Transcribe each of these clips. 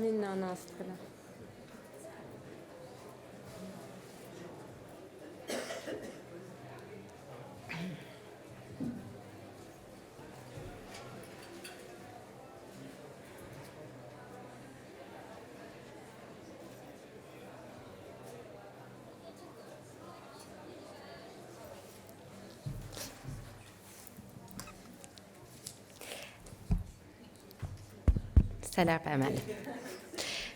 Jasmine, non, c'est très bien. Ça a l'air pas mal.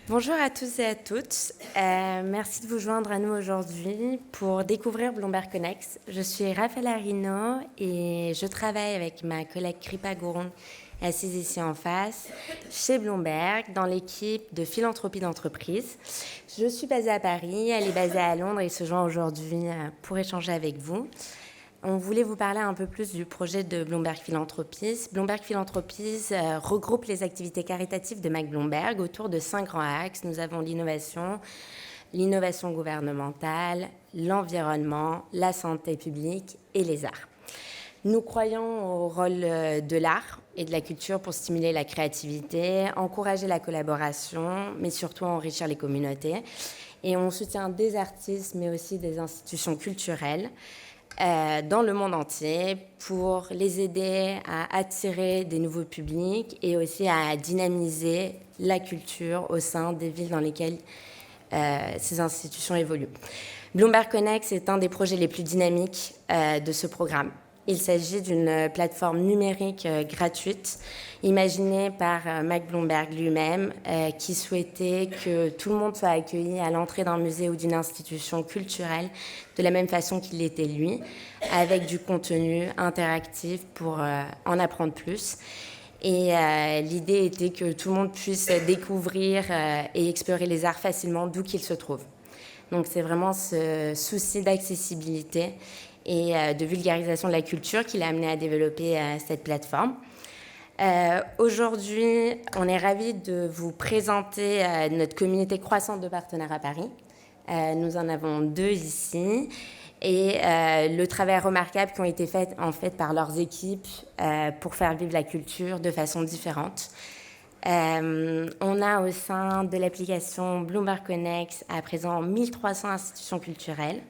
Bonjour à tous et à toutes. Merci de vous joindre à nous aujourd'hui pour découvrir Bloomberg Connects. Je suis Raphaël Arino et je travaille avec ma collègue Kripa Gourong, assise ici en face, chez Bloomberg, dans l'équipe de philanthropie d'entreprise. Je suis basée à Paris, elle est basée à Londres et se joint aujourd'hui pour échanger avec vous. On voulait vous parler un peu plus du projet de Bloomberg Philanthropies. Bloomberg Philanthropies regroupe les activités caritatives de Mac Bloomberg autour de 5 grands axes. Nous avons l'innovation gouvernementale, l'environnement, la santé publique et les arts. Nous croyons au rôle de l'art et de la culture pour stimuler la créativité, encourager la collaboration, mais surtout enrichir les communautés. Et on soutient des artistes, mais aussi des institutions culturelles dans le monde entier pour les aider à attirer des nouveaux publics et aussi à dynamiser la culture au sein des villes dans lesquelles ces institutions évoluent. Bloomberg Connects est un des projets les plus dynamiques de ce programme. Il s'agit d'une plateforme numérique gratuite imaginée par Mac Bloomberg lui-même qui souhaitait que tout le monde soit accueilli à l'entrée d'un musée ou d'une institution culturelle de la même façon qu'il l'était lui, avec du contenu interactif pour en apprendre plus. Et l'idée était que tout le monde puisse découvrir et explorer les arts facilement d'où qu'ils se trouvent. Donc c'est vraiment ce souci d'accessibilité et de vulgarisation de la culture qui l'a amené à développer cette plateforme. Aujourd'hui, on est ravis de vous présenter notre communauté croissante de partenaires à Paris. Nous en avons 2 ici. Et le travail remarquable qui ont été faits en fait par leurs équipes pour faire vivre la culture de façon différente. On a au sein de l'application Bloomberg Connects à présent 1300 institutions culturelles.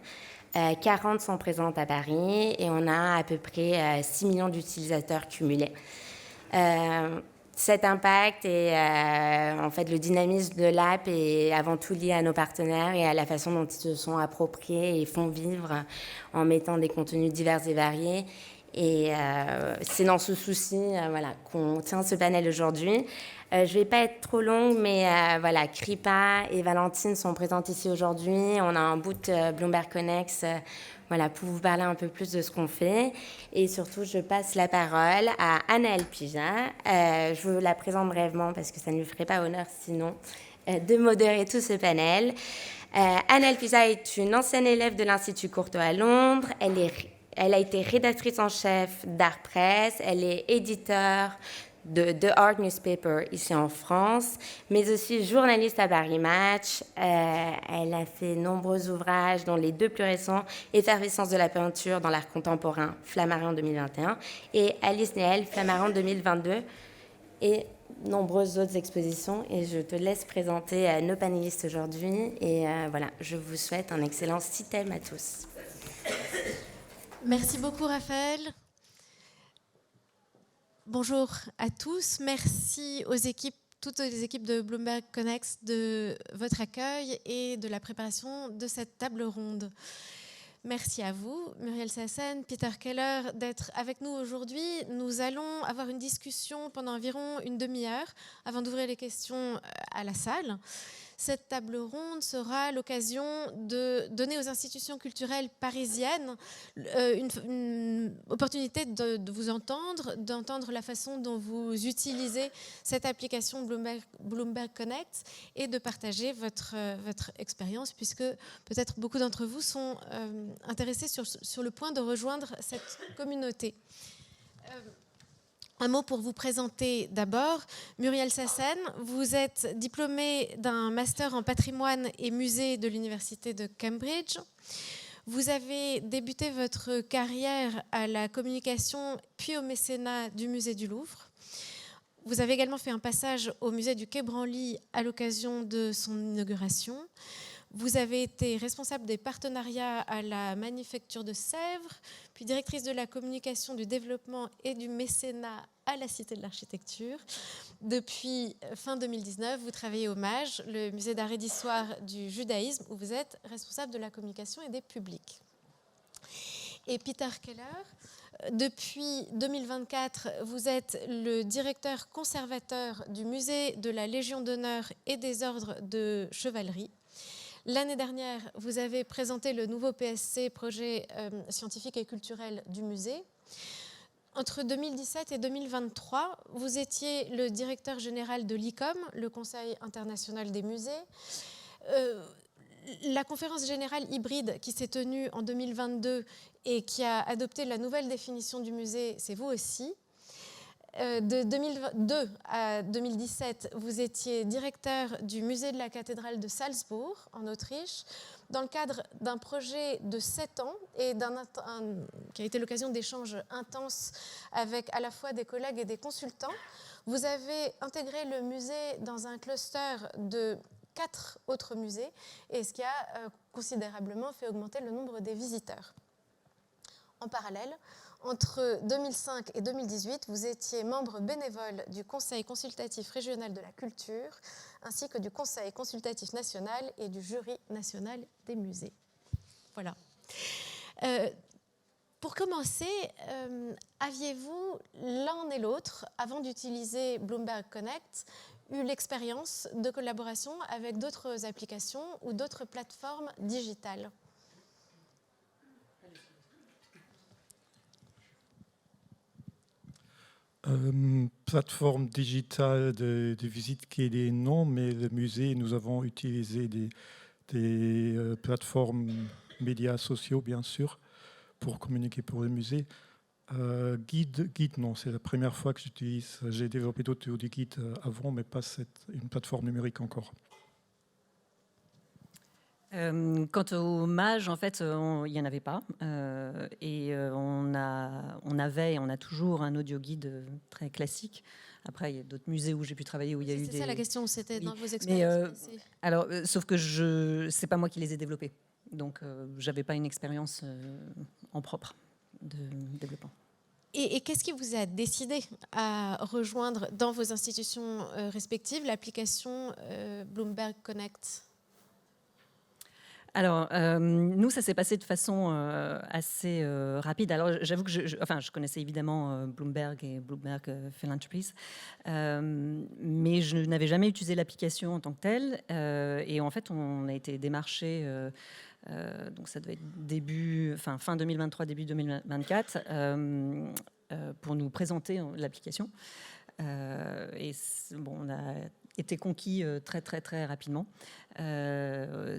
40 sont présentes à Paris et on a à peu près 6 millions d'utilisateurs cumulés. Cet impact et en fait le dynamisme de l'app est avant tout lié à nos partenaires et à la façon dont ils se sont appropriés et font vivre en mettant des contenus divers et variés. Et c'est dans ce souci qu'on tient ce panel aujourd'hui. Je ne vais pas être trop longue, mais Kripa et Valentine sont présentes ici aujourd'hui. On a un boot Bloomberg Connects pour vous parler un peu plus de ce qu'on fait. Et surtout, je passe la parole à Anaëlle Pija. Je vous la présente brièvement parce que ça ne lui ferait pas honneur sinon de modérer tout ce panel. Anaëlle Pija est une ancienne élève de l'Institut Courtauld à Londres. Elle a été rédactrice en chef d'Art Press. Elle est éditeur de The Art Newspaper ici en France, mais aussi journaliste à Paris Match. Elle a fait nombreux ouvrages, dont les 2 plus récents, Effervescence de la peinture dans l'art contemporain, Flammarion 2021, et Alice Néel, Flammarion 2022, et nombreuses autres expositions. Et je te laisse présenter nos panélistes aujourd'hui. Et je vous souhaite un excellent CITEM à tous. Merci beaucoup, Raphaël. Bonjour à tous. Merci aux équipes, toutes les équipes de Bloomberg Connects de votre accueil et de la préparation de cette table ronde. Merci à vous, Muriel Sassen, Peter Keller, d'être avec nous aujourd'hui. Nous allons avoir une discussion pendant environ une demi-heure avant d'ouvrir les questions à la salle. Cette table ronde sera l'occasion de donner aux institutions culturelles parisiennes une opportunité de vous entendre, d'entendre la façon dont vous utilisez cette application Bloomberg Connect et de partager votre expérience, puisque peut-être beaucoup d'entre vous sont intéressés sur le point de rejoindre cette communauté. Un mot pour vous présenter d'abord. Muriel Sassen, vous êtes diplômée d'un master en patrimoine et musée de l'Université de Cambridge. Vous avez débuté votre carrière à la communication puis au mécénat du Musée du Louvre. Vous avez également fait un passage au musée du Quai Branly à l'occasion de son inauguration. Vous avez été responsable des partenariats à la Manufacture de Sèvres, puis directrice de la communication, du développement et du mécénat à la Cité de l'Architecture. Depuis fin 2019, vous travaillez au MAJ, le musée d'art et d'histoire du judaïsme, où vous êtes responsable de la communication et des publics. Et Peter Keller, depuis 2024, vous êtes le directeur conservateur du musée de la Légion d'honneur et des ordres de chevalerie. L'année dernière, vous avez présenté le nouveau PSC, projet scientifique et culturel du musée. Entre 2017 et 2023, vous étiez le directeur général de l'ICOM, le Conseil international des musées. La conférence générale hybride qui s'est tenue en 2022 et qui a adopté la nouvelle définition du musée, c'est vous aussi. De 2002 à 2017, vous étiez directeur du musée de la cathédrale de Salzbourg, en Autriche, dans le cadre d'un projet de 7 ans et qui a été l'occasion d'échanges intenses avec à la fois des collègues et des consultants. Vous avez intégré le musée dans un cluster de 4 autres musées, et ce qui a considérablement fait augmenter le nombre des visiteurs. En parallèle, entre 2005 et 2018, vous étiez membre bénévole du Conseil consultatif régional de la culture, ainsi que du Conseil consultatif national et du jury national des musées. Voilà. Pour commencer, aviez-vous l'un et l'autre, avant d'utiliser Bloomberg Connect, eu l'expérience de collaboration avec d'autres applications ou d'autres plateformes digitales ? Plateforme digitale de visite guidée, non, mais le musée, nous avons utilisé des plateformes médias sociaux, bien sûr, pour communiquer pour le musée. Guide, non, c'est la première fois que j'utilise. J'ai développé d'autres guides avant, mais pas une plateforme numérique encore. Quant au MAJ, en fait, il n'y en avait pas. On avait et on a toujours un audio guide très classique. Après, il y a d'autres musées où j'ai pu travailler où il y a eu des... C'est ça la question, c'était dans vos expériences. Sauf que c'est pas moi qui les ai développés. Donc, j'avais pas une expérience en propre de développement. Et qu'est-ce qui vous a décidé à rejoindre dans vos institutions respectives l'application Bloomberg Connect ? Alors, nous, ça s'est passé de façon assez rapide. Alors, j'avoue que je connaissais évidemment Bloomberg et Bloomberg Philanthropies, mais je n'avais jamais utilisé l'application en tant que telle. Et en fait, on a été démarché, donc ça devait être fin 2023, début 2024, pour nous présenter l'application. On a été conquis très très très rapidement. On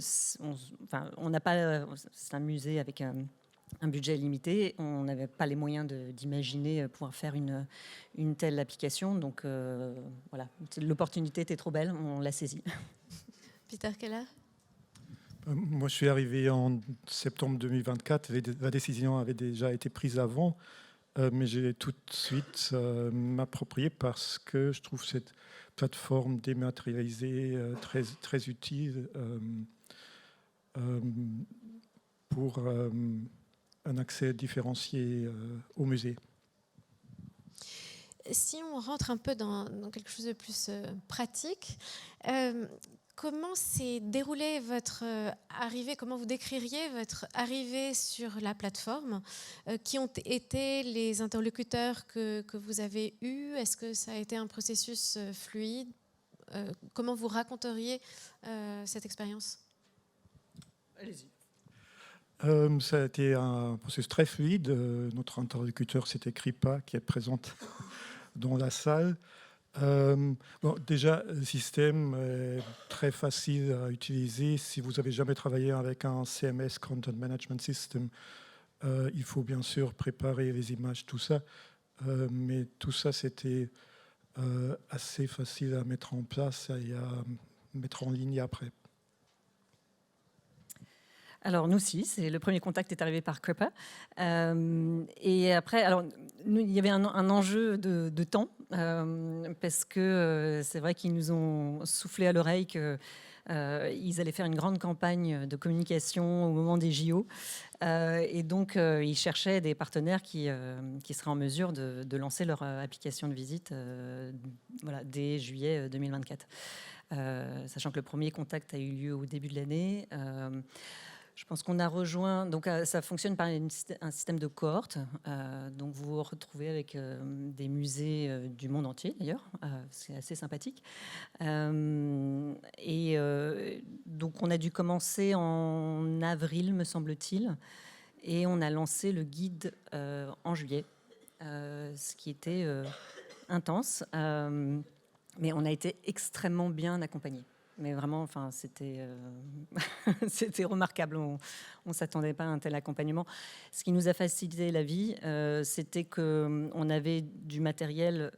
n'a pas, c'est un musée avec un budget limité. On n'avait pas les moyens d'imaginer pouvoir faire une telle application. Donc voilà, l'opportunité était trop belle, on l'a saisie. Peter Keller. Moi, je suis arrivé en septembre 2024. La décision avait déjà été prise avant. Mais j'ai tout de suite m'approprié parce que je trouve cette plateforme dématérialisée très, très utile pour un accès différencié au musée. Si on rentre un peu dans quelque chose de plus pratique, comment s'est déroulée votre arrivée ? Comment vous décririez votre arrivée sur la plateforme ? Qui ont été les interlocuteurs que vous avez eus ? Est-ce que ça a été un processus fluide ? Comment vous raconteriez cette expérience ? Allez-y. Ça a été un processus très fluide. Notre interlocuteur, c'était Kripa, qui est présente dans la salle. Déjà, le système est très facile à utiliser. Si vous n'avez jamais travaillé avec un CMS, Content Management System, il faut bien sûr préparer les images, tout ça. Mais tout ça, c'était assez facile à mettre en place et à mettre en ligne après. Alors nous aussi, c'est le premier contact est arrivé par Crippa. Et après, alors nous, il y avait un enjeu de temps parce que c'est vrai qu'ils nous ont soufflé à l'oreille que ils allaient faire une grande campagne de communication au moment des JO. Et donc, ils cherchaient des partenaires qui seraient en mesure de lancer leur application de visite voilà, dès juillet 2024. Sachant que le premier contact a eu lieu au début de l'année. Je pense qu'on a rejoint, donc ça fonctionne par un système de cohorte. Donc vous vous retrouvez avec des musées du monde entier d'ailleurs, c'est assez sympathique. Et donc on a dû commencer en avril, me semble-t-il, et on a lancé le guide en juillet, ce qui était intense, mais on a été extrêmement bien accompagnés. Mais vraiment, enfin, c'était c'était remarquable. On ne s'attendait pas à un tel accompagnement. Ce qui nous a facilité la vie, c'était qu'on avait du matériel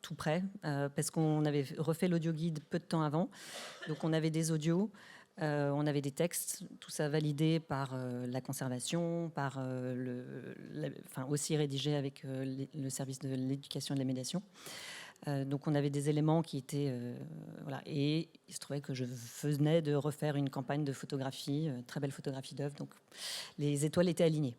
tout prêt, parce qu'on avait refait l'audio guide peu de temps avant. Donc on avait des audios, on avait des textes, tout ça validé par la conservation, par enfin, aussi rédigé avec le service de l'éducation et de la médiation. Donc on avait des éléments qui étaient... voilà. Et il se trouvait que je venais de refaire une campagne de photographie, très belle photographie d'œuvre, donc les étoiles étaient alignées.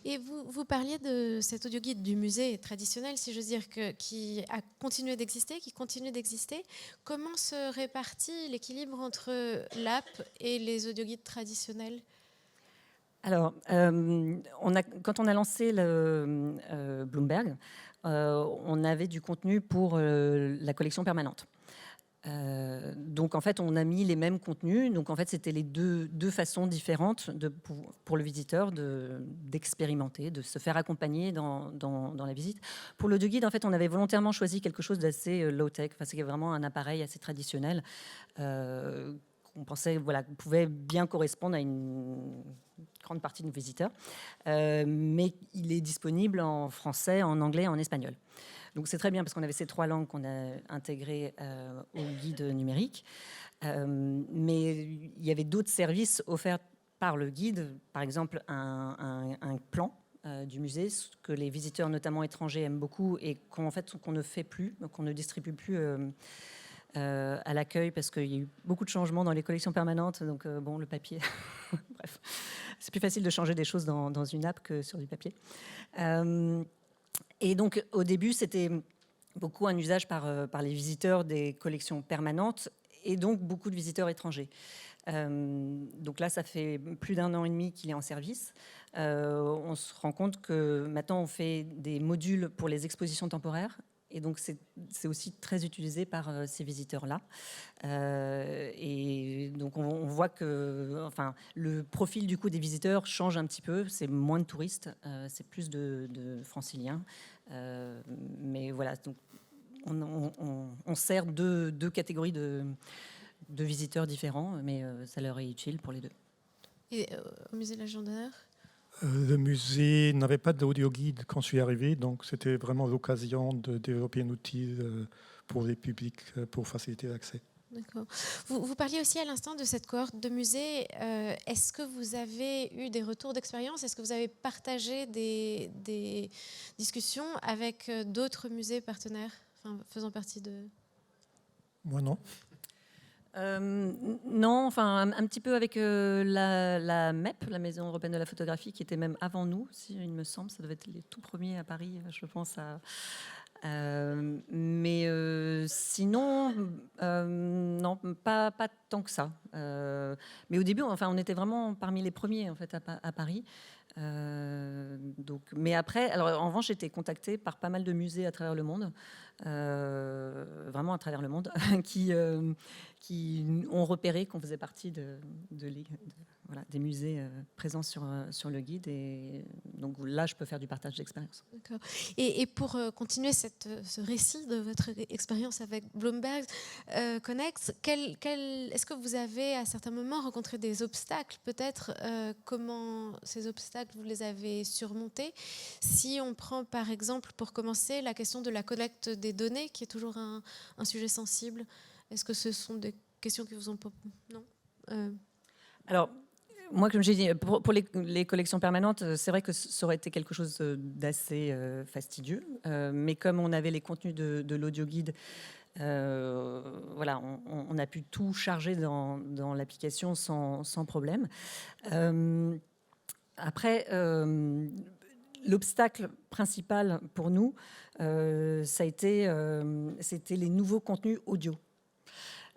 Et vous parliez de cet audio guide du musée traditionnel, si j'ose dire, qui a continué d'exister, qui continue d'exister. Comment se répartit l'équilibre entre l'app et les audio guides traditionnels ? Alors, quand on a lancé le Bloomberg, on avait du contenu pour la collection permanente. Donc en fait, on a mis les mêmes contenus. Donc en fait, c'était les deux façons différentes pour le visiteur d'expérimenter, de se faire accompagner dans la visite. Pour l'audio guide, en fait, on avait volontairement choisi quelque chose d'assez low-tech. Enfin, c'est vraiment un appareil assez traditionnel qu'on pensait pouvait bien correspondre à une grande partie de nos visiteurs. Mais il est disponible en français, en anglais, en espagnol. Donc c'est très bien parce qu'on avait ces 3 langues qu'on a intégrées au guide numérique. Mais il y avait d'autres services offerts par le guide, par exemple un plan du musée, ce que les visiteurs, notamment étrangers, aiment beaucoup et qu'on ne fait plus, qu'on ne distribue plus à l'accueil parce qu'il y a eu beaucoup de changements dans les collections permanentes. Donc bon, le papier, bref, c'est plus facile de changer des choses dans une app que sur du papier. Et donc, au début, c'était beaucoup un usage par les visiteurs des collections permanentes et donc beaucoup de visiteurs étrangers. Donc là, ça fait plus d'1 an et demi qu'il est en service. On se rend compte que maintenant, on fait des modules pour les expositions temporaires. Et donc, c'est aussi très utilisé par ces visiteurs-là. Et donc, on voit que le profil du coup des visiteurs change un petit peu. C'est moins de touristes, c'est plus de franciliens. Mais voilà, donc, on sert deux catégories de visiteurs différents, mais ça leur est utile pour les deux. Et au musée Légendaire ? Le musée n'avait pas d'audio guide quand je suis arrivé, donc c'était vraiment l'occasion de développer un outil pour les publics pour faciliter l'accès. D'accord. Vous parliez aussi à l'instant de cette cohorte de musées. Est-ce que vous avez eu des retours d'expérience ? Est-ce que vous avez partagé des discussions avec d'autres musées partenaires, faisant partie de... Moi, non. Non, enfin un petit peu avec la MEP, la Maison européenne de la photographie, qui était même avant nous, si il me semble, ça devait être les tout premiers à Paris, je pense. Mais sinon, non, pas tant que ça. Mais au début, on était vraiment parmi les premiers en fait à Paris. Donc, mais après, alors en revanche, j'ai été contactée par pas mal de musées à travers le monde, vraiment à travers le monde, qui ont repéré qu'on faisait partie des musées présents sur le guide. Et donc là, je peux faire du partage d'expérience. D'accord. Et pour continuer ce récit de votre expérience avec Bloomberg Connect, est-ce que vous avez à certains moments rencontré des obstacles, peut-être comment ces obstacles vous les avez surmontés? Si on prend par exemple, pour commencer, la question de la collecte des données, qui est toujours un sujet sensible, est-ce que ce sont des questions qui vous ont... Non Alors, Moi, comme j'ai dit, pour les collections permanentes, c'est vrai que ça aurait été quelque chose d'assez fastidieux. Mais comme on avait les contenus de l'audioguide, voilà, on a pu tout charger dans l'application sans problème. Après, l'obstacle principal pour nous, c'était les nouveaux contenus audio.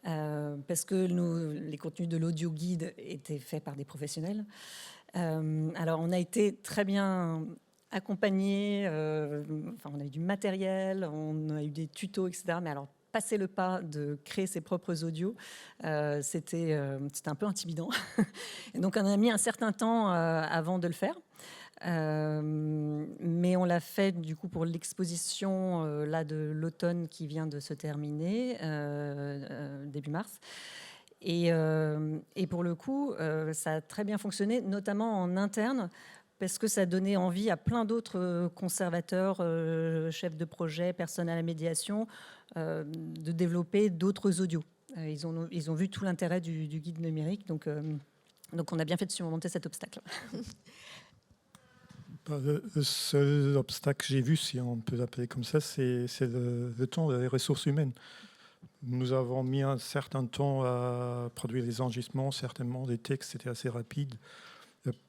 Parce que les contenus de l'audio guide étaient faits par des professionnels. Alors, on a été très bien accompagnés. On a eu du matériel, on a eu des tutos, etc. Mais alors, passer le pas de créer ses propres audios, c'était un peu intimidant. Et donc, on a mis un certain temps avant de le faire. Mais on l'a fait du coup pour l'exposition là de l'automne qui vient de se terminer début mars. Et pour le coup, ça a très bien fonctionné, notamment en interne, parce que ça donnait envie à plein d'autres conservateurs, chefs de projet, personnes à la médiation, de développer d'autres audios. Ils ont vu tout l'intérêt du guide numérique, donc on a bien fait de surmonter cet obstacle. Le seul obstacle que j'ai vu, si on peut l'appeler comme ça, c'est le temps, les ressources humaines. Nous avons mis un certain temps à produire les enregistrements, certainement les textes, c'était assez rapide.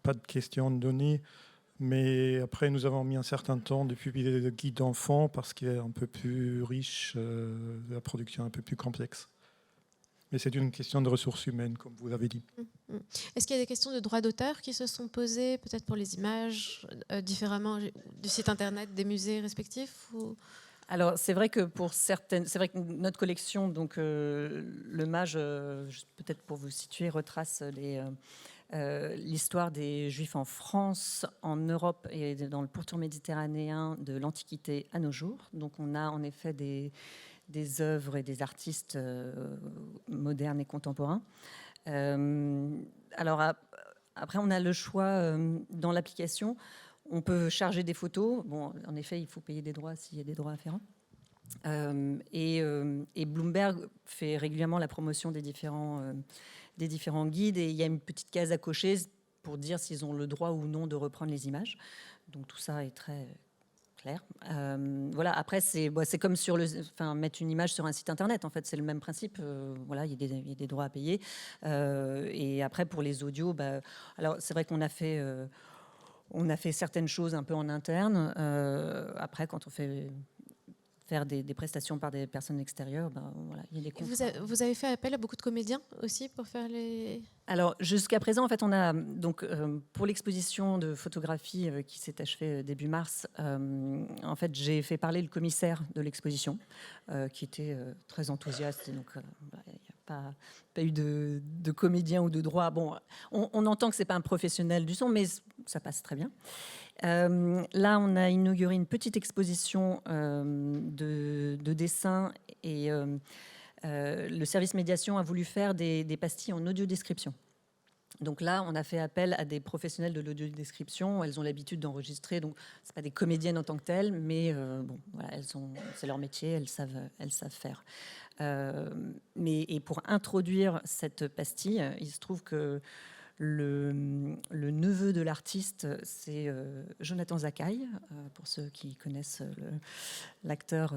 Pas de questions de données, mais après nous avons mis un certain temps de publier le guide d'enfants parce qu'il est un peu plus riche, la production est un peu plus complexe. Mais c'est une question de ressources humaines, comme vous l'avez dit. Est-ce qu'il y a des questions de droits d'auteur qui se sont posées, peut-être pour les images, différemment du site internet des musées respectifs ou... Alors, c'est vrai que pour certaines, c'est vrai que notre collection, donc le MAGE, peut-être pour vous situer, retrace l'histoire des Juifs en France, en Europe et dans le pourtour méditerranéen de l'Antiquité à nos jours. Donc, on a en effet des œuvres et des artistes modernes et contemporains. Alors, après, on a le choix dans l'application. On peut charger des photos. Bon, en effet, il faut payer des droits s'il y a des droits afférents. Et Bloomberg fait régulièrement la promotion des différents guides. Et il y a une petite case à cocher pour dire s'ils ont le droit ou non de reprendre les images. Donc, tout ça est très clair. Voilà. Après, c'est comme mettre une image sur un site internet. En fait, c'est le même principe. Voilà, il y a des droits à payer. Et après, pour les audios, alors c'est vrai qu'on a fait certaines choses un peu en interne. Après, quand on fait faire des prestations par des personnes extérieures, voilà, il y a des contrats. Vous avez fait appel à beaucoup de comédiens aussi pour faire les... Alors, jusqu'à présent, en fait, on a donc pour l'exposition de photographie qui s'est achevée début mars, en fait, j'ai fait parler le commissaire de l'exposition, qui était très enthousiaste. Et donc, il n'y a pas eu de comédien ou de droit. Bon, on entend que c'est pas un professionnel du son, mais ça passe très bien. Là, on a inauguré une petite exposition de dessins et le service médiation a voulu faire des pastilles en audio-description. Donc là, on a fait appel à des professionnels de l'audio-description. Elles ont l'habitude d'enregistrer, donc c'est pas des comédiennes en tant que telles, mais bon, voilà, c'est leur métier, elles savent faire. Et pour introduire cette pastille, il se trouve que le neveu de l'artiste, c'est Jonathan Zakaï, pour ceux qui connaissent l'acteur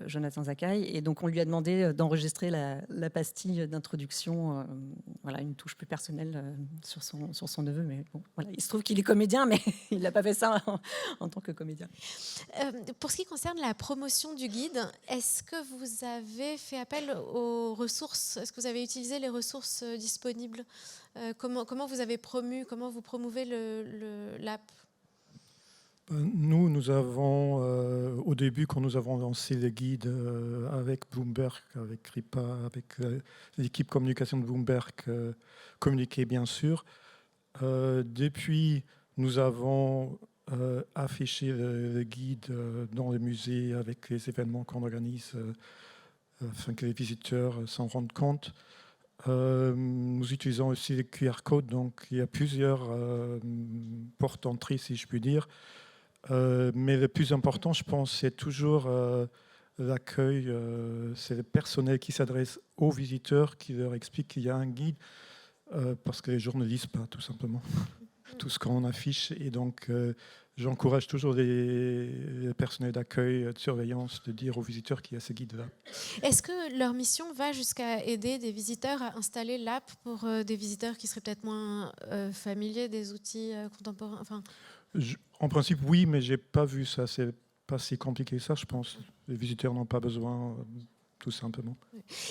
Jonathan Zakaï. Et donc, on lui a demandé d'enregistrer la pastille d'introduction, voilà, une touche plus personnelle sur son neveu. Mais bon, voilà, il se trouve qu'il est comédien, mais il n'a pas fait ça en tant que comédien. Pour ce qui concerne la promotion du guide, est-ce que vous avez fait appel aux ressources? Est-ce que vous avez utilisé les ressources disponibles? Comment vous avez comment vous promouvez l'app? Nous avons, au début, quand nous avons lancé le guide avec Bloomberg, avec RIPA, avec l'équipe communication de Bloomberg, communiqué bien sûr. Depuis, nous avons affiché le guide dans les musées avec les événements qu'on organise afin que les visiteurs s'en rendent compte. Nous utilisons aussi les QR codes, donc il y a plusieurs portes d'entrée, si je puis dire. Mais le plus important, je pense, c'est toujours l'accueil. C'est le personnel qui s'adresse aux visiteurs, qui leur explique qu'il y a un guide. parce que les gens ne lisent pas, tout simplement, tout ce qu'on affiche. Et donc, j'encourage toujours les personnels d'accueil, de surveillance, de dire aux visiteurs qu'il y a ce guide-là. Est-ce que leur mission va jusqu'à aider des visiteurs à installer l'app pour des visiteurs qui seraient peut-être moins familiers des outils contemporains? En principe, oui, mais j'ai pas vu ça. C'est pas si compliqué que ça, je pense. Les visiteurs n'ont pas besoin, tout simplement.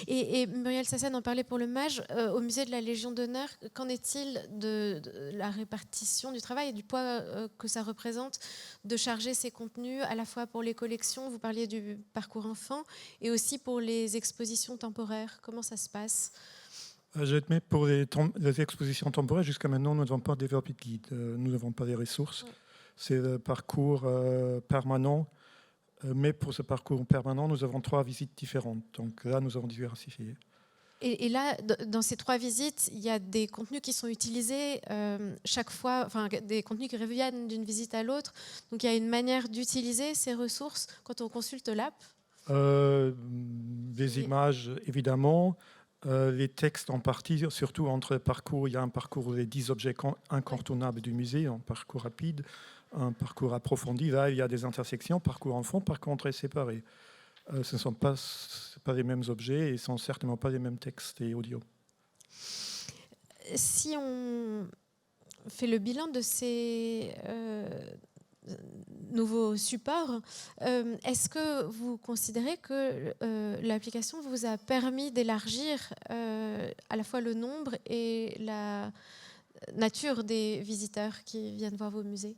Et Muriel Sassen en parlait pour le MAJ. Au musée de la Légion d'honneur, qu'en est-il de la répartition du travail et du poids que ça représente de charger ces contenus à la fois pour les collections, vous parliez du parcours enfant, et aussi pour les expositions temporaires? Comment ça se passe? J'admets, pour les expositions temporaires, jusqu'à maintenant, nous n'avons pas développé de guide. Nous n'avons pas les ressources. Ouais. C'est le parcours permanent. Mais pour ce parcours permanent, nous avons 3 visites différentes. Donc là, nous avons diversifié. Et là, dans ces 3 visites, il y a des contenus qui sont utilisés chaque fois, enfin des contenus qui reviennent d'une visite à l'autre. Donc il y a une manière d'utiliser ces ressources quand on consulte l'app. Des images, évidemment. Les textes en partie, surtout entre les parcours. Il y a un parcours des 10 objets incontournables du musée, un parcours rapide, un parcours approfondi. Là, il y a des intersections, parcours enfant, par contre, est séparé. Ce ne sont pas les mêmes objets et ne sont certainement pas les mêmes textes et audio. Si on fait le bilan de ces nouveaux supports, est-ce que vous considérez que l'application vous a permis d'élargir à la fois le nombre et la nature des visiteurs qui viennent voir vos musées?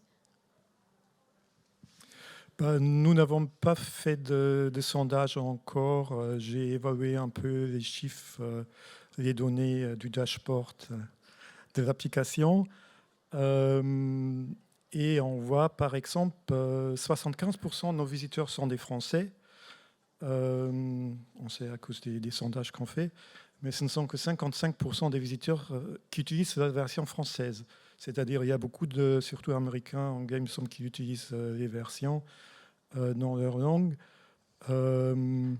Nous n'avons pas fait de sondage encore. J'ai évalué un peu les chiffres, les données du dashboard de l'application. Et on voit, par exemple, 75% de nos visiteurs sont des Français. On sait à cause des sondages qu'on fait. Mais ce ne sont que 55% des visiteurs qui utilisent la version française. C'est-à-dire il y a beaucoup de, surtout américains, anglais, il me semble, qui utilisent les versions dans leur langue. Le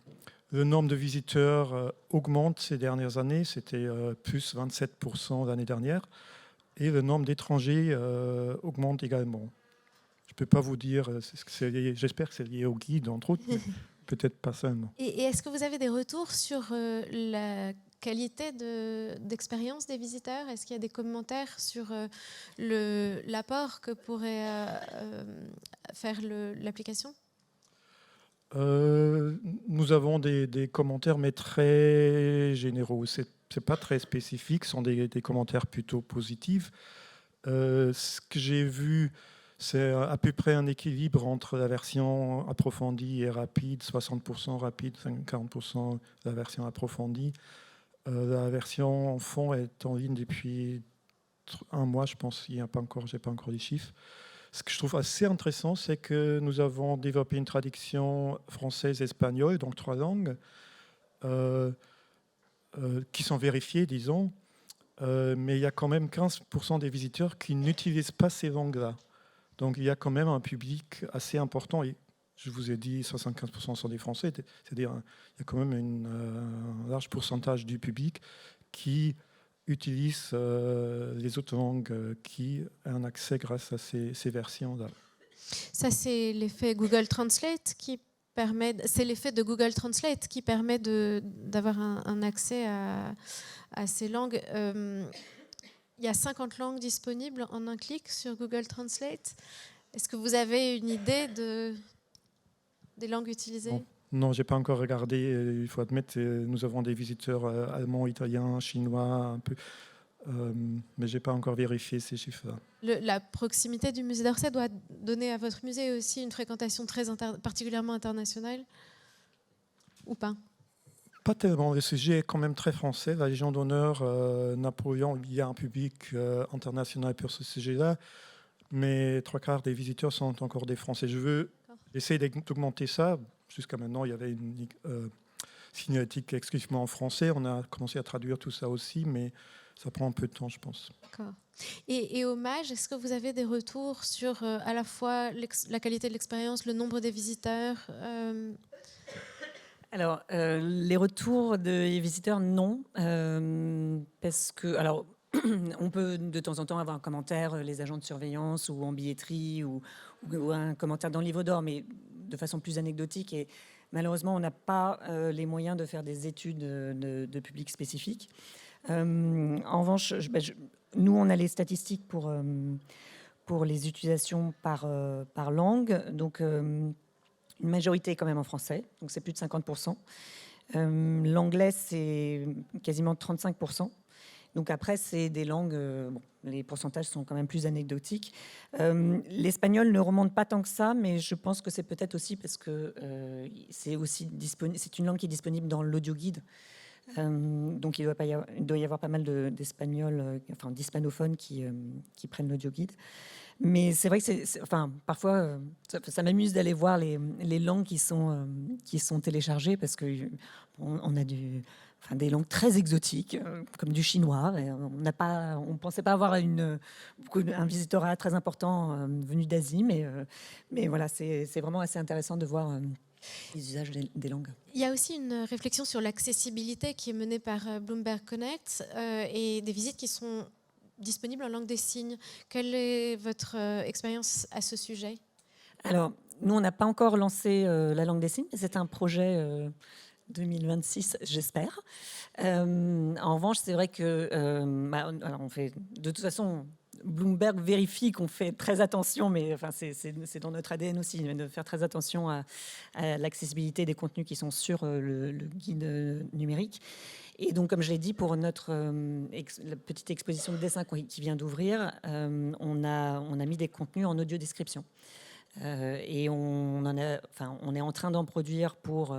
nombre de visiteurs augmente ces dernières années. C'était plus 27% l'année dernière. Et le nombre d'étrangers augmente également. Je ne peux pas vous dire, j'espère que c'est lié au guide, entre autres, mais peut-être pas seulement. Et est-ce que vous avez des retours sur la qualité d'expérience des visiteurs? Est-ce qu'il y a des commentaires sur l'apport que pourrait faire l'application? Nous avons des commentaires, mais très généraux. Ce n'est pas très spécifique, ce sont des commentaires plutôt positifs. Ce que j'ai vu, c'est à peu près un équilibre entre la version approfondie et rapide, 60% rapide, 40% la version approfondie. La version en fond est en ligne depuis 1 mois, je pense. Je n'ai pas encore les chiffres. Ce que je trouve assez intéressant, c'est que nous avons développé une traduction française-espagnole, donc 3 langues, qui sont vérifiées, disons. Mais il y a quand même 15% des visiteurs qui n'utilisent pas ces langues-là. Donc il y a quand même un public assez important. Et je vous ai dit 75% sont des Français, c'est-à-dire il y a quand même un large pourcentage du public qui utilise les autres langues, qui a un accès grâce à ces versions-là. Ça, c'est l'effet Google Translate qui permet. C'est l'effet de Google Translate qui permet d'avoir un accès à ces langues. Il y a 50 langues disponibles en un clic sur Google Translate. Est-ce que vous avez une idée des langues utilisées? Non, je n'ai pas encore regardé. Il faut admettre, nous avons des visiteurs allemands, italiens, chinois, un peu, mais je n'ai pas encore vérifié ces chiffres-là. La proximité du musée d'Orsay doit donner à votre musée aussi une fréquentation particulièrement internationale, ou pas? Pas tellement. Le sujet est quand même très français. La Légion d'honneur, Napoléon, il y a un public international pour ce sujet-là, mais 3/4 des visiteurs sont encore des Français. Je veux essayer d'augmenter ça. Jusqu'à maintenant, il y avait une signalétique exclusivement en français. On a commencé à traduire tout ça aussi, mais ça prend un peu de temps, je pense. D'accord. Et au MAJ, est-ce que vous avez des retours sur à la fois la qualité de l'expérience, le nombre des visiteurs? Alors, les retours des visiteurs, non. Parce que, alors, On peut de temps en temps avoir un commentaire, les agents de surveillance ou en billetterie ou un commentaire dans le livre d'or, mais de façon plus anecdotique. Et malheureusement, on n'a pas les moyens de faire des études de public spécifiques. En revanche, nous, on a les statistiques pour les utilisations par langue. Donc, une majorité est quand même en français, donc c'est plus de 50%. L'anglais, c'est quasiment 35%. Donc après, c'est des langues, les pourcentages sont quand même plus anecdotiques. L'espagnol ne remonte pas tant que ça, mais je pense que c'est peut-être aussi parce que c'est une langue qui est disponible dans l'audio-guide. Donc il doit y avoir pas mal d'Espagnols, enfin d'hispanophones qui prennent l'audio-guide. Mais c'est vrai que parfois, ça m'amuse d'aller voir les langues qui sont téléchargées parce qu'on a des langues très exotiques, comme du chinois. Et on ne pensait pas avoir un visitorat très important venu d'Asie, mais voilà, c'est vraiment assez intéressant de voir les usages des langues. Il y a aussi une réflexion sur l'accessibilité qui est menée par Bloomberg Connect et des visites qui sont disponibles en langue des signes. Quelle est votre expérience à ce sujet ? Alors, nous, on n'a pas encore lancé la langue des signes, mais c'est un projet 2026, j'espère. En revanche, c'est vrai que alors on fait de toute façon. Bloomberg vérifie qu'on fait très attention, mais enfin, c'est dans notre ADN aussi, de faire très attention à l'accessibilité des contenus qui sont sur le guide numérique. Et donc, comme je l'ai dit, pour notre la petite exposition de dessin qui vient d'ouvrir, on a mis des contenus en audio description. Et on est en train d'en produire pour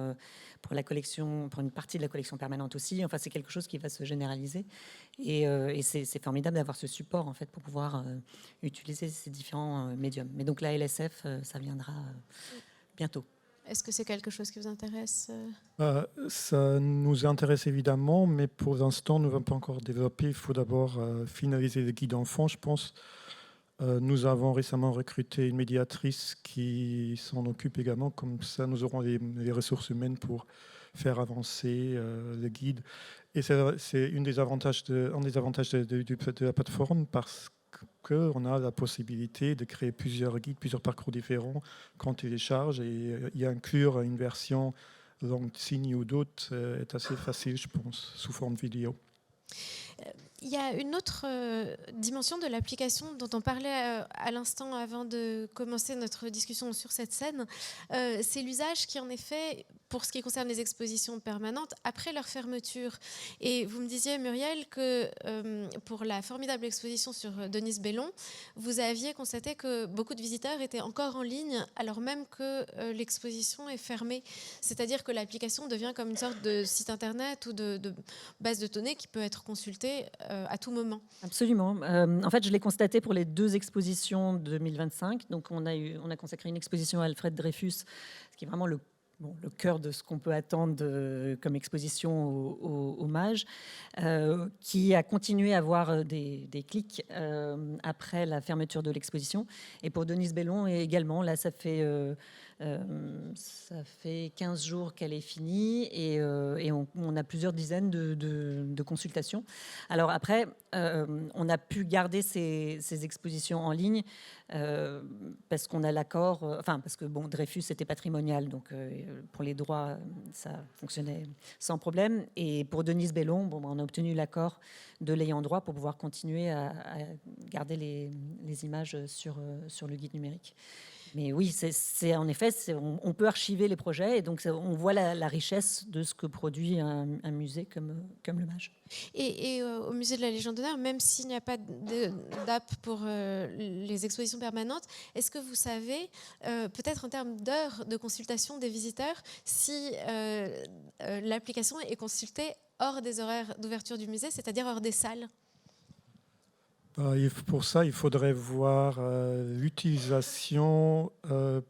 la collection, pour une partie de la collection permanente aussi. Enfin, c'est quelque chose qui va se généraliser. Et c'est formidable d'avoir ce support en fait pour pouvoir utiliser ces différents médiums. Mais donc la LSF, ça viendra bientôt. Est-ce que c'est quelque chose qui vous intéresse ? Ça nous intéresse évidemment, mais pour l'instant, nous n'avons pas encore développé. Il faut d'abord finaliser le guide enfant, je pense. Nous avons récemment recruté une médiatrice qui s'en occupe également. Comme ça, nous aurons les ressources humaines pour faire avancer le guide. Et c'est un des avantages de la plateforme parce qu'on a la possibilité de créer plusieurs guides, plusieurs parcours différents qu'on télécharge et y inclure une version langue de signes ou d'autres est assez facile, je pense, sous forme vidéo. Il y a une autre dimension de l'application dont on parlait à l'instant avant de commencer notre discussion sur cette scène. C'est l'usage qui, en effet, pour ce qui concerne les expositions permanentes, après leur fermeture. Et vous me disiez, Muriel, que pour la formidable exposition sur Denise Bellon, vous aviez constaté que beaucoup de visiteurs étaient encore en ligne alors même que l'exposition est fermée. C'est-à-dire que l'application devient comme une sorte de site internet ou de base de données qui peut être consultée à tout moment. Absolument. En fait, je l'ai constaté pour les 2 expositions 2025. Donc, on a consacré une exposition à Alfred Dreyfus, ce qui est vraiment le cœur de ce qu'on peut attendre comme exposition au hommage, qui a continué à avoir des clics après la fermeture de l'exposition. Et pour Denise Bellon également, là, ça fait 15 jours qu'elle est finie et on a plusieurs dizaines de consultations. Alors après, on a pu garder ces expositions en ligne parce qu'on a l'accord, parce que Dreyfus était patrimonial, donc pour les droits, ça fonctionnait sans problème. Et pour Denise Bellon, on a obtenu l'accord de l'ayant droit pour pouvoir continuer à garder les images sur le guide numérique. Mais oui, c'est en effet, on peut archiver les projets et donc on voit la richesse de ce que produit un musée comme le MAGE. Et au musée de la Légion d'honneur, même s'il n'y a pas d'app pour les expositions permanentes, est-ce que vous savez, peut-être en termes d'heures de consultation des visiteurs, si l'application est consultée hors des horaires d'ouverture du musée, c'est-à-dire hors des salles ? Pour ça, il faudrait voir l'utilisation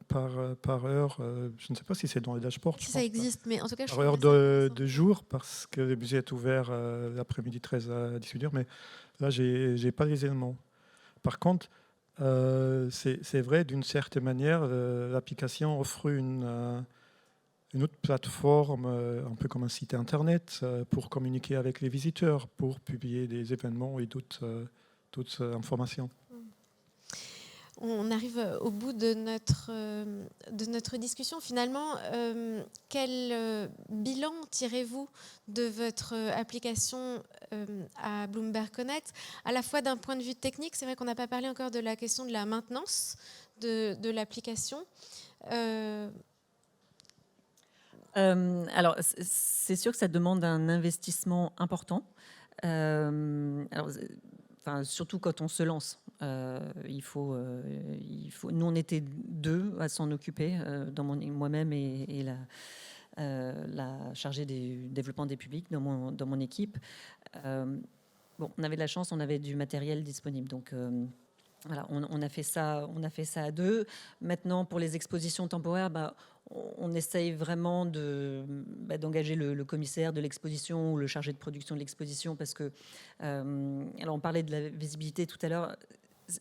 par heure. Je ne sais pas si c'est dans le dashboard. Si ça existe, mais en tout cas, par heure de jour, parce que le musée est ouvert l'après-midi 13 à 18h, mais là, je n'ai pas les éléments. Par contre, c'est vrai, d'une certaine manière, l'application offre une autre plateforme, un peu comme un site internet, pour communiquer avec les visiteurs, pour publier des événements et d'autres informations. On arrive au bout de notre discussion. Finalement, quel bilan tirez-vous de votre application à Bloomberg Connect, à la fois d'un point de vue technique? C'est vrai qu'on n'a pas parlé encore de la question de la maintenance de l'application. Alors, c'est sûr que ça demande un investissement important. Surtout quand on se lance. Il faut, nous, on était 2 à s'en occuper, moi-même et la chargée du développement des publics dans mon équipe. On avait de la chance, on avait du matériel disponible. Donc, voilà, on a fait ça à 2. Maintenant, pour les expositions temporaires, on essaye vraiment d'engager le commissaire de l'exposition ou le chargé de production de l'exposition, parce que, alors on parlait de la visibilité tout à l'heure.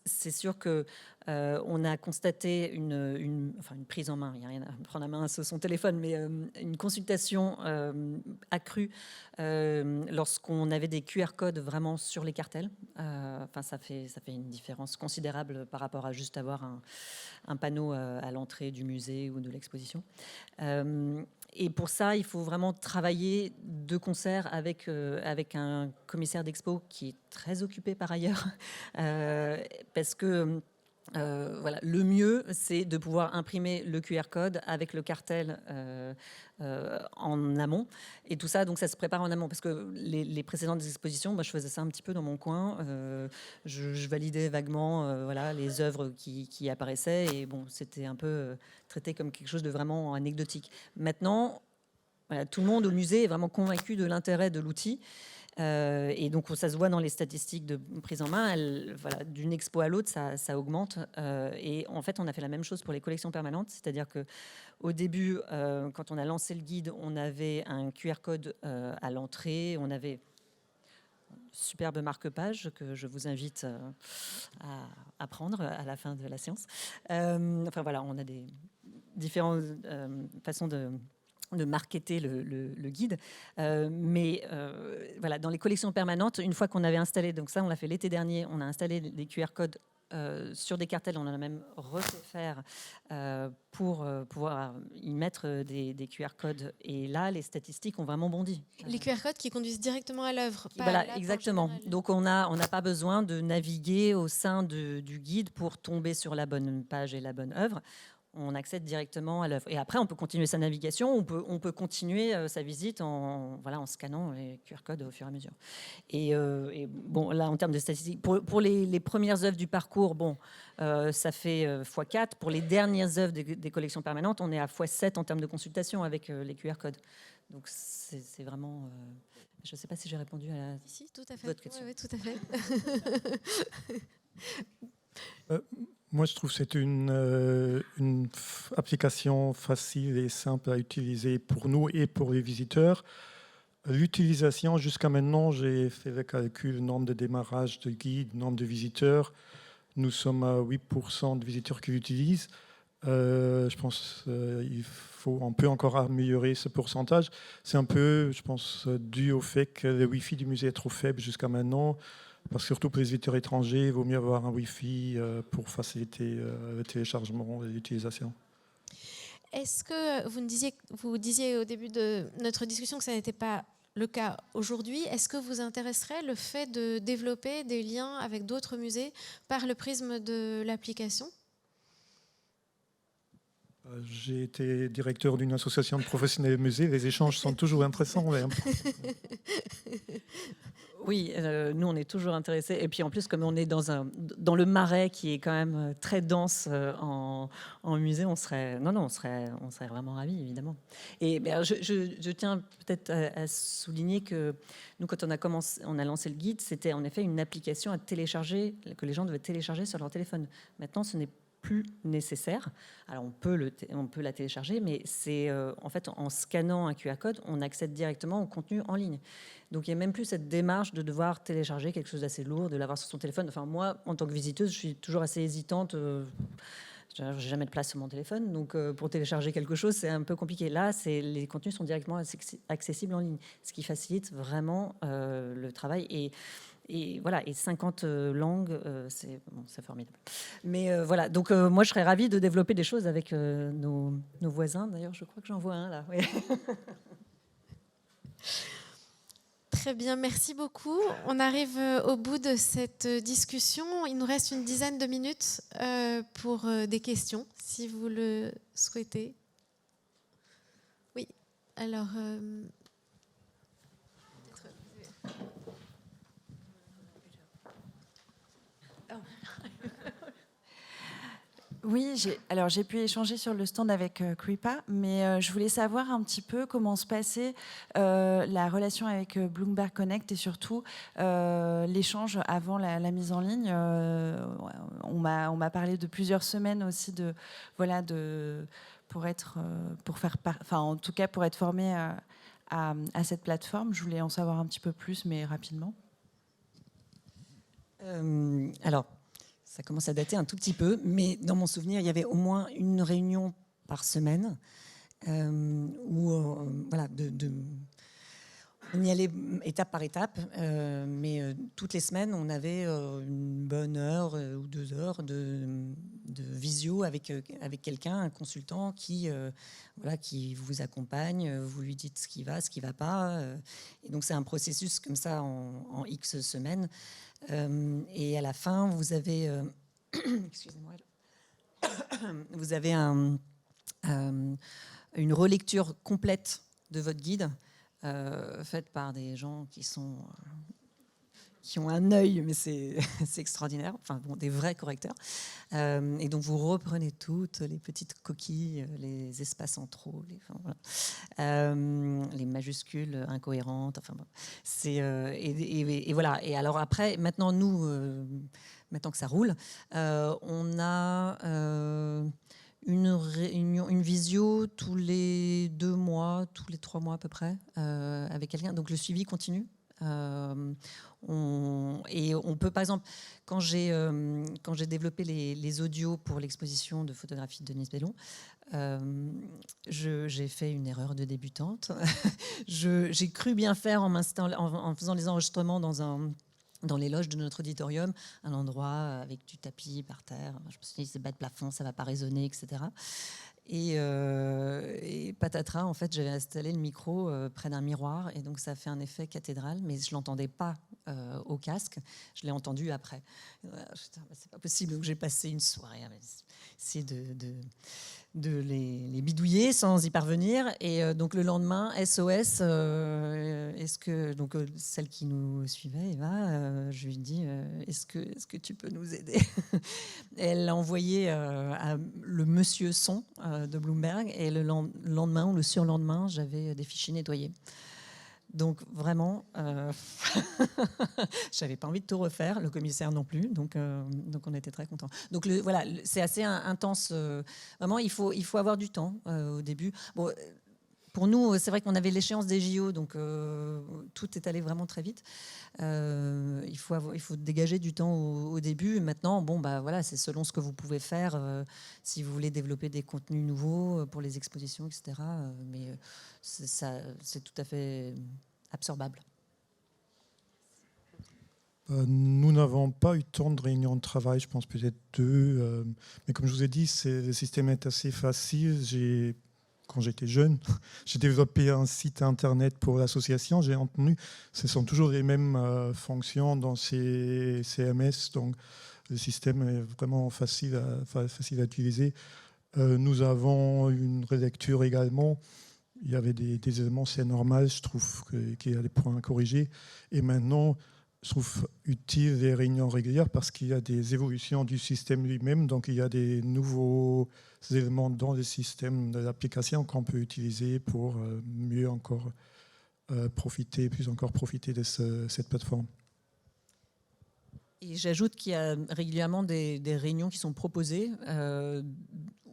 C'est sûr que on a constaté une prise en main, il n'y a rien à prendre en main sur son téléphone, mais une consultation accrue lorsqu'on avait des QR codes vraiment sur les cartels. Ça fait une différence considérable par rapport à juste avoir un panneau à l'entrée du musée ou de l'exposition. Et pour ça, il faut vraiment travailler de concert avec un commissaire d'expo qui est très occupé par ailleurs, parce que le mieux, c'est de pouvoir imprimer le QR code avec le cartel en amont. Et tout ça, donc ça se prépare en amont, parce que les précédentes expositions, je faisais ça un petit peu dans mon coin. Je validais vaguement les œuvres qui apparaissaient, et bon, c'était un peu traité comme quelque chose de vraiment anecdotique. Maintenant, tout le monde au musée est vraiment convaincu de l'intérêt de l'outil. Et donc, ça se voit dans les statistiques de prise en main. D'une expo à l'autre, ça augmente. Et en fait, on a fait la même chose pour les collections permanentes. C'est-à-dire qu'au début, quand on a lancé le guide, on avait un QR code à l'entrée. On avait un superbe marque-page que je vous invite à prendre à la fin de la séance. On a des différentes façons de marketer le guide. Dans les collections permanentes, une fois qu'on avait installé, donc ça on l'a fait l'été dernier, on a installé des QR codes sur des cartels, on en a même refait faire pour pouvoir y mettre des QR codes. Et là, les statistiques ont vraiment bondi. Les QR codes qui conduisent directement à l'œuvre. Voilà, exactement. Donc on n'a pas besoin de naviguer au sein du guide pour tomber sur la bonne page et la bonne œuvre. On accède directement à l'œuvre. Et après, on peut continuer sa navigation, on peut continuer sa visite en scannant les QR codes au fur et à mesure. Et là, en termes de statistiques, pour les premières œuvres du parcours, ça fait x4. Pour les dernières œuvres des collections permanentes, on est à x7 en termes de consultation avec les QR codes. Donc, c'est vraiment... je ne sais pas si j'ai répondu à tout à fait. Votre question. Oui, tout à fait. Moi, je trouve que c'est une application facile et simple à utiliser pour nous et pour les visiteurs. L'utilisation, jusqu'à maintenant, j'ai fait le calcul, nombre de démarrage de guides, nombre de visiteurs. Nous sommes à 8% de visiteurs qui l'utilisent. Je pense on peut encore améliorer ce pourcentage. C'est un peu, je pense, dû au fait que le Wi-Fi du musée est trop faible jusqu'à maintenant. Parce que surtout pour les visiteurs étrangers, il vaut mieux avoir un Wi-Fi pour faciliter le téléchargement et l'utilisation. Est-ce que vous disiez au début de notre discussion que ça n'était pas le cas aujourd'hui? Est-ce que vous intéresserait le fait de développer des liens avec d'autres musées par le prisme de l'application? J'ai été directeur d'une association de professionnels de musées. Les échanges sont toujours intéressants. Oui, nous, on est toujours intéressés. Et puis, en plus, comme on est dans le Marais, qui est quand même très dense en musée, on serait vraiment ravis, évidemment. Et je tiens peut-être à souligner que nous, quand on a lancé le guide, c'était en effet une application à télécharger, que les gens devaient télécharger sur leur téléphone. Maintenant, ce n'est plus nécessaire. Alors on peut la télécharger, mais c'est en fait en scannant un QR code, on accède directement au contenu en ligne. Donc il n'y a même plus cette démarche de devoir télécharger quelque chose d'assez lourd, de l'avoir sur son téléphone. Enfin moi, en tant que visiteuse, je suis toujours assez hésitante. Je j'ai jamais de place sur mon téléphone, donc pour télécharger quelque chose, c'est un peu compliqué. Là, les contenus sont directement accessibles en ligne, ce qui facilite vraiment le travail. Et voilà, et 50 langues, c'est formidable. Mais voilà, donc moi, je serais ravie de développer des choses avec nos voisins. D'ailleurs, je crois que j'en vois un là. Oui. Très bien, merci beaucoup. On arrive au bout de cette discussion. Il nous reste une dizaine de minutes pour des questions, si vous le souhaitez. Oui, alors... Oui, j'ai pu échanger sur le stand avec Kripa, mais je voulais savoir un petit peu comment se passait la relation avec Bloomberg Connect et surtout l'échange avant la mise en ligne. On m'a parlé de plusieurs semaines aussi pour être formé à cette plateforme. Je voulais en savoir un petit peu plus, mais rapidement. Alors, ça commence à dater un tout petit peu, mais dans mon souvenir, il y avait au moins une réunion par semaine où on y allait étape par étape, mais toutes les semaines, on avait une bonne heure ou 2 heures de visio avec quelqu'un, un consultant qui vous accompagne, vous lui dites ce qui va pas. Et donc, c'est un processus comme ça en X semaines. Et à la fin, vous avez, excusez-moi, vous avez une relecture complète de votre guide, faite par des gens qui ont un œil, mais c'est extraordinaire, enfin bon, des vrais correcteurs. Et donc vous reprenez toutes les petites coquilles, les espaces en trop, les majuscules incohérentes, enfin bon. Et voilà. Et alors après, maintenant nous, maintenant que ça roule, on a une visio tous les 2 mois, tous les 3 mois à peu près, avec quelqu'un. Donc le suivi continue. Et on peut, par exemple, quand j'ai développé les audios pour l'exposition de photographie de Denise Bellon, j'ai fait une erreur de débutante. J'ai cru bien faire en faisant les enregistrements dans les loges de notre auditorium, un endroit avec du tapis par terre. Je me suis dit, c'est bas de plafond, ça ne va pas résonner, etc. Et patatras, en fait, j'avais installé le micro près d'un miroir, et donc ça a fait un effet cathédrale, mais je ne l'entendais pas au casque, je l'ai entendu après. C'est pas possible, donc j'ai passé une soirée à essayer de les bidouiller sans y parvenir. Et donc le lendemain, SOS, donc celle qui nous suivait, Eva, je lui ai dit, est-ce que tu peux nous aider? Elle a envoyé le monsieur son de Bloomberg, et le lendemain ou le surlendemain, j'avais des fichiers nettoyés. Donc vraiment, je n'avais pas envie de tout refaire, le commissaire non plus, donc on était très contents. Donc voilà, c'est assez intense. Vraiment, il faut avoir du temps au début. Bon, pour nous, c'est vrai qu'on avait l'échéance des JO, donc tout est allé vraiment très vite. Il faut dégager du temps au début. Et maintenant, voilà, c'est selon ce que vous pouvez faire, si vous voulez développer des contenus nouveaux pour les expositions, etc. Mais c'est tout à fait absorbable. Nous n'avons pas eu tant de réunions de travail, je pense peut-être 2. Mais comme je vous ai dit, le système est assez facile. Quand j'étais jeune, j'ai développé un site internet pour l'association. J'ai entendu, ce sont toujours les mêmes fonctions dans ces CMS, donc le système est vraiment facile à utiliser. Nous avons une relecture également. Il y avait des éléments, c'est normal, je trouve qu'il y a des points à corriger. Et maintenant, je trouve utile les réunions régulières parce qu'il y a des évolutions du système lui-même, donc il y a des nouveaux éléments dans le système de l'application qu'on peut utiliser pour mieux encore profiter de cette plateforme. Et j'ajoute qu'il y a régulièrement des réunions qui sont proposées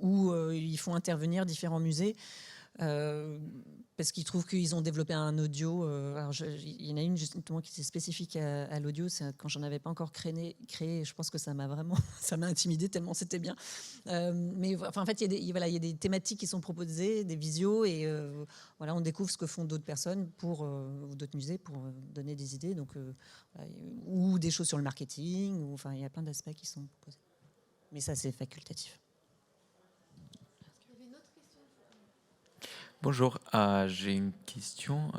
où ils font intervenir différents musées. parce qu'ils trouvent qu'ils ont développé un audio. Il y en a une justement qui est spécifique à l'audio. C'est quand j'en avais pas encore créé, je pense que ça m'a vraiment, ça m'a intimidée tellement c'était bien. Mais enfin, en fait, il y a des thématiques qui sont proposées, des visios, et voilà, on découvre ce que font d'autres personnes ou d'autres musées pour donner des idées. Donc, ou des choses sur le marketing. Enfin, il y a plein d'aspects qui sont proposés. Mais ça, c'est facultatif. Bonjour, j'ai une question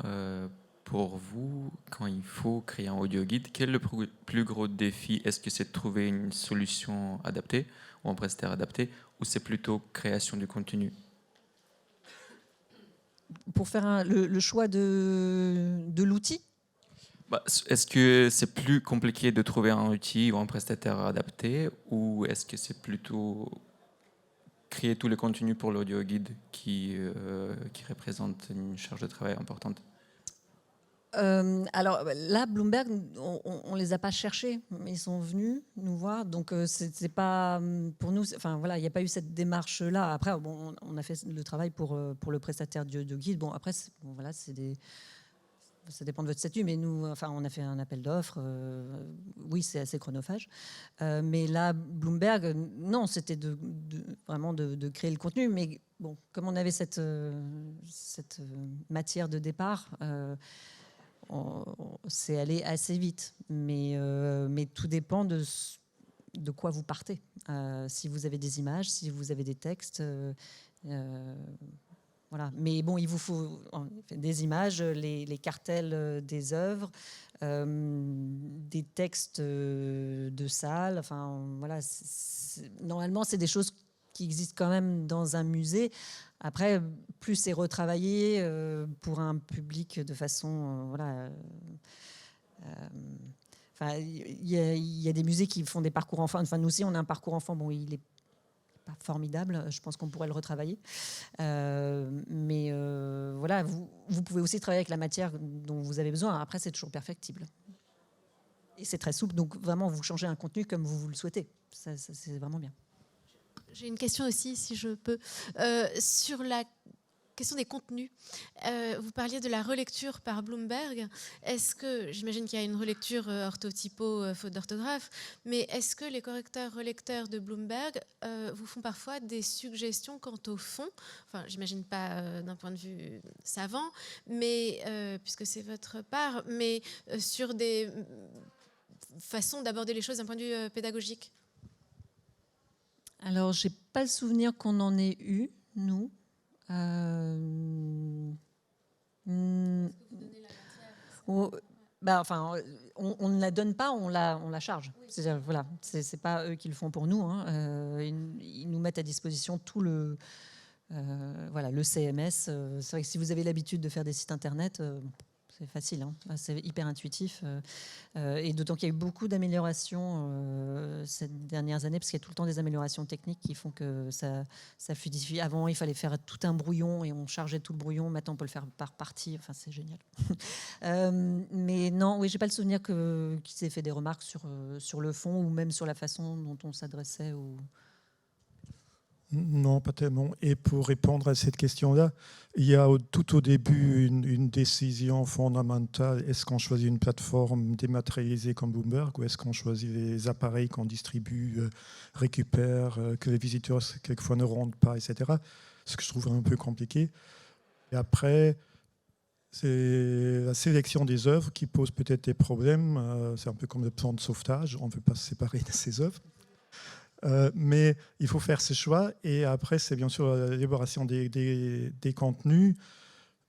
pour vous. Quand il faut créer un audio guide, quel est le plus gros défi? Est-ce que c'est de trouver une solution adaptée ou un prestataire adapté, ou c'est plutôt création du contenu? Pour faire le choix de l'outil? Est-ce que c'est plus compliqué de trouver un outil ou un prestataire adapté, ou est-ce que c'est plutôt créer tout le contenu pour l'audio guide qui représente une charge de travail importante? Alors là, Bloomberg, on les a pas cherchés, ils sont venus nous voir, donc c'est pas pour nous. Enfin voilà, il n'y a pas eu cette démarche là. Après, bon, on a fait le travail pour le prestataire de guide. Bon après, voilà, ça dépend de votre statut, mais nous, enfin, on a fait un appel d'offres. Oui, c'est assez chronophage. Mais là, Bloomberg, non, c'était vraiment de créer le contenu. Mais bon, comme on avait cette matière de départ, c'est allé assez vite. Mais tout dépend de quoi vous partez. Si vous avez des images, si vous avez des textes. Voilà. Mais bon, il vous faut des images, les cartels des œuvres, des textes de salles. Enfin, voilà. Normalement, c'est des choses qui existent quand même dans un musée. Après, plus c'est retravaillé pour un public de façon, voilà. Enfin, il y a des musées qui font des parcours enfants. Enfin, nous aussi, on a un parcours enfant. Bon, il est pas formidable, je pense qu'on pourrait le retravailler. Mais voilà, vous pouvez aussi travailler avec la matière dont vous avez besoin. Après, c'est toujours perfectible. Et c'est très souple, donc vraiment, vous changez un contenu comme vous le souhaitez. Ça, c'est vraiment bien. J'ai une question aussi, si je peux, sur la question des contenus. Vous parliez de la relecture par Bloomberg. Est-ce que, j'imagine qu'il y a une relecture orthotypo, faute d'orthographe, mais est-ce que les correcteurs-relecteurs de Bloomberg vous font parfois des suggestions quant au fond? Enfin, j'imagine pas d'un point de vue savant, mais puisque c'est votre part, mais sur des façons d'aborder les choses d'un point de vue pédagogique. Alors, j'ai pas le souvenir qu'on en ait eu, nous. Enfin, on ne la donne pas, on la charge. C'est-à-dire, voilà, c'est pas eux qui le font pour nous. Hein. Ils nous mettent à disposition tout le CMS. C'est vrai que si vous avez l'habitude de faire des sites internet, c'est facile, hein. C'est hyper intuitif. Et d'autant qu'il y a eu beaucoup d'améliorations ces dernières années, parce qu'il y a tout le temps des améliorations techniques qui font que ça fluidifie. Avant, il fallait faire tout un brouillon et on chargeait tout le brouillon. Maintenant, on peut le faire par partie. Enfin, c'est génial. Mais non, oui, j'ai pas le souvenir qu'ils aient fait des remarques sur le fond ou même sur la façon dont on s'adressait aux... Non, pas tellement. Et pour répondre à cette question-là, il y a tout au début une décision fondamentale. Est-ce qu'on choisit une plateforme dématérialisée comme Bloomberg, ou est-ce qu'on choisit les appareils qu'on distribue, récupère, que les visiteurs quelquefois ne rendent pas, etc. Ce que je trouve un peu compliqué. Et après, c'est la sélection des œuvres qui pose peut-être des problèmes. C'est un peu comme le plan de sauvetage. On ne veut pas se séparer de ces œuvres. Mais il faut faire ce choix, et après c'est bien sûr l'élaboration des contenus.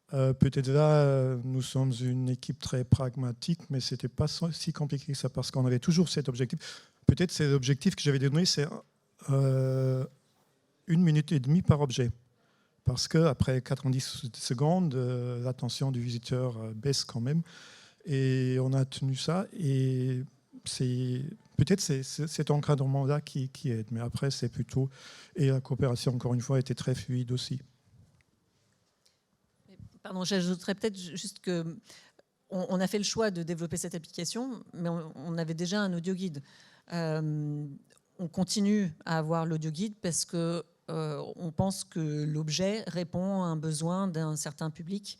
Peut-être là nous sommes une équipe très pragmatique, mais c'était pas si compliqué que ça, parce qu'on avait toujours cet objectif. Peut-être c'est l'objectif que j'avais donné, c'est 1 minute et demie par objet, parce qu'après 90 secondes l'attention du visiteur baisse quand même, et on a tenu ça. Et peut-être c'est cet encadrement-là qui aide, mais après c'est plutôt... Et la coopération, encore une fois, était très fluide aussi. Pardon, j'ajouterais peut-être juste qu'on a fait le choix de développer cette application, mais on avait déjà un audio guide. On continue à avoir l'audio guide parce que on pense que l'objet répond à un besoin d'un certain public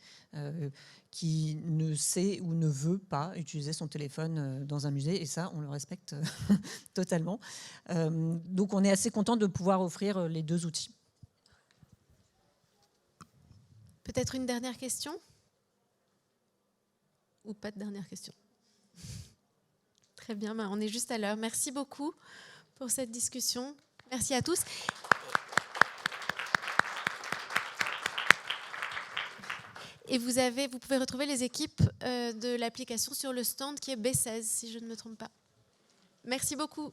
qui ne sait ou ne veut pas utiliser son téléphone dans un musée, et ça, on le respecte totalement. Donc on est assez content de pouvoir offrir les deux outils. Peut-être une dernière question? Ou pas de dernière question? Très bien, on est juste à l'heure. Merci beaucoup pour cette discussion. Merci à tous. Et vous pouvez retrouver les équipes de l'application sur le stand qui est B16, si je ne me trompe pas. Merci beaucoup.